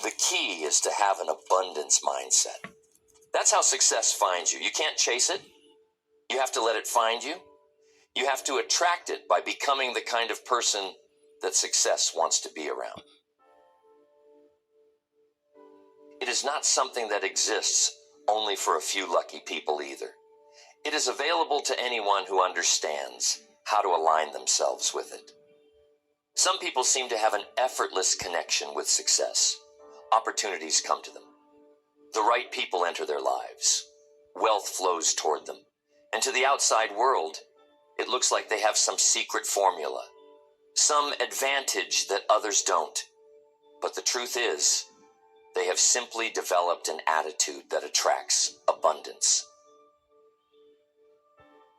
The key is to have an abundance mindset. That's how success finds you. You can't chase it. You have to let it find you. You have to attract it by becoming the kind of person that success wants to be around. It is not something that exists only for a few lucky people either. It is available to anyone who understands how to align themselves with it. Some people seem to have an effortless connection with success. Opportunities come to them. The right people enter their lives. Wealth flows toward them. And to the outside world, it looks like they have some secret formula, some advantage that others don't. But the truth is, they have simply developed an attitude that attracts abundance.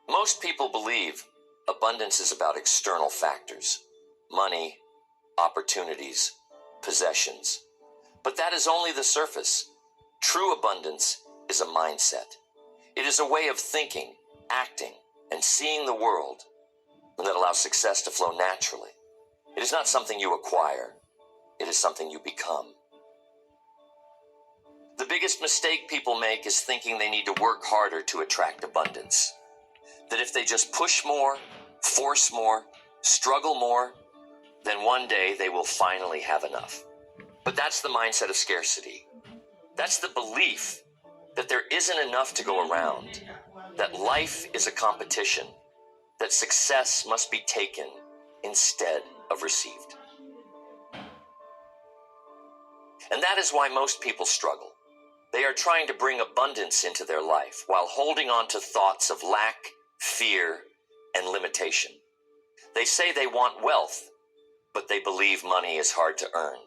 Most people believe abundance is about external factors, money, opportunities, possessions. But that is only the surface. True abundance is a mindset. It is a way of thinking, acting, and seeing the world that allows success to flow naturally. It is not something you acquire. It is something you become. The biggest mistake people make is thinking they need to work harder to attract abundance. That if they just push more, force more, struggle more, then one day they will finally have enough. But that's the mindset of scarcity. That's the belief that there isn't enough to go around, that life is a competition, that success must be taken instead of received. And that is why most people struggle. They are trying to bring abundance into their life while holding on to thoughts of lack, fear, and limitation. They say they want wealth, but they believe money is hard to earn.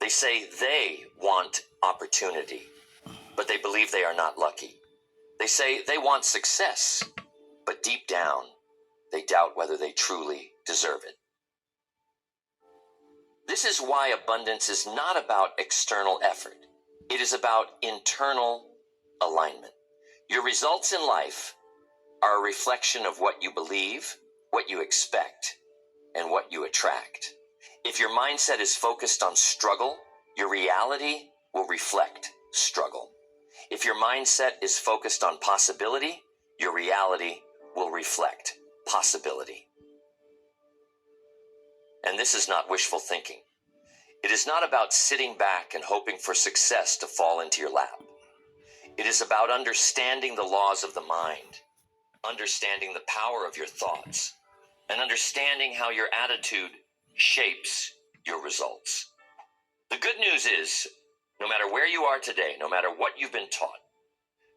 They say they want opportunity, but they believe they are not lucky. They say they want success, but deep down, they doubt whether they truly deserve it. This is why abundance is not about external effort. It is about internal alignment. Your results in life are a reflection of what you believe, what you expect, and what you attract. If your mindset is focused on struggle, your reality will reflect struggle. If your mindset is focused on possibility, your reality will reflect possibility. And this is not wishful thinking. It is not about sitting back and hoping for success to fall into your lap. It is about understanding the laws of the mind, understanding the power of your thoughts, and understanding how your attitude shapes your results. The good news is, no matter where you are today, no matter what you've been taught,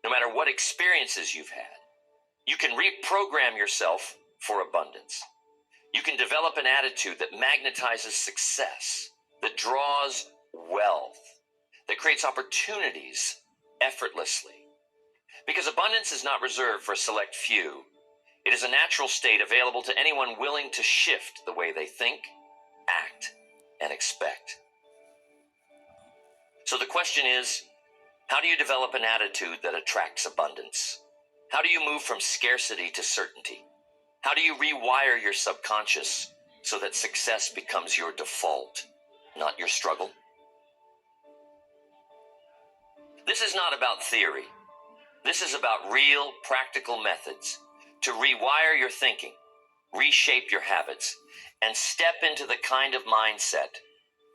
no matter what experiences you've had, you can reprogram yourself for abundance. You can develop an attitude that magnetizes success, that draws wealth, that creates opportunities effortlessly. Because abundance is not reserved for a select few. It is a natural state available to anyone willing to shift the way they think, act, and expect. So the question is, how do you develop an attitude that attracts abundance? How do you move from scarcity to certainty? How do you rewire your subconscious so that success becomes your default, not your struggle? This is not about theory. This is about real, practical methods to rewire your thinking, reshape your habits, and step into the kind of mindset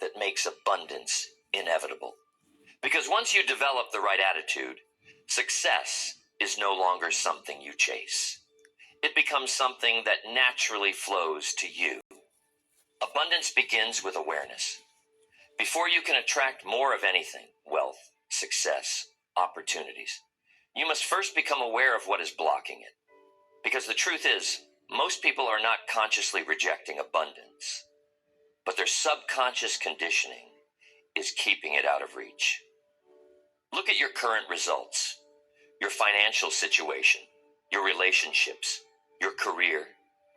that makes abundance inevitable. Because once you develop the right attitude, success is no longer something you chase. It becomes something that naturally flows to you. Abundance begins with awareness. Before you can attract more of anything, wealth, success, opportunities, you must first become aware of what is blocking it. Because the truth is, most people are not consciously rejecting abundance, but their subconscious conditioning is keeping it out of reach. Look at your current results, your financial situation, your relationships, your career,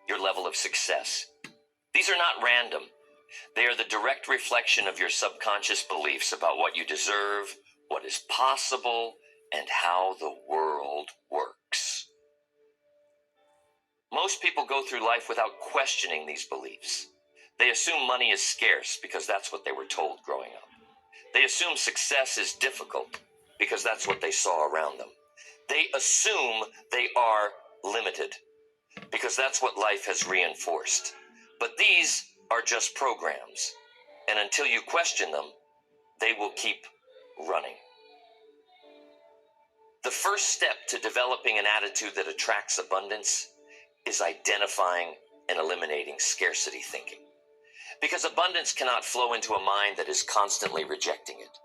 your level of success. These are not random. They are the direct reflection of your subconscious beliefs about what you deserve, what is possible, and how the world works. Most people go through life without questioning these beliefs. They assume money is scarce because that's what they were told growing up. They assume success is difficult because that's what they saw around them. They assume they are limited because that's what life has reinforced. But these are just programs, and until you question them, they will keep running. The first step to developing an attitude that attracts abundance is identifying and eliminating scarcity thinking. Because abundance cannot flow into a mind that is constantly rejecting it.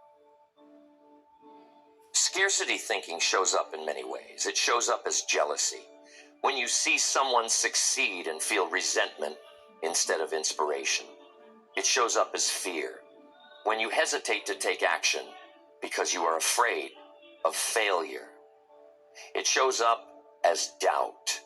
Scarcity thinking shows up in many ways. It shows up as jealousy. When you see someone succeed and feel resentment instead of inspiration. It shows up as fear. When you hesitate to take action because you are afraid of failure. It shows up as doubt.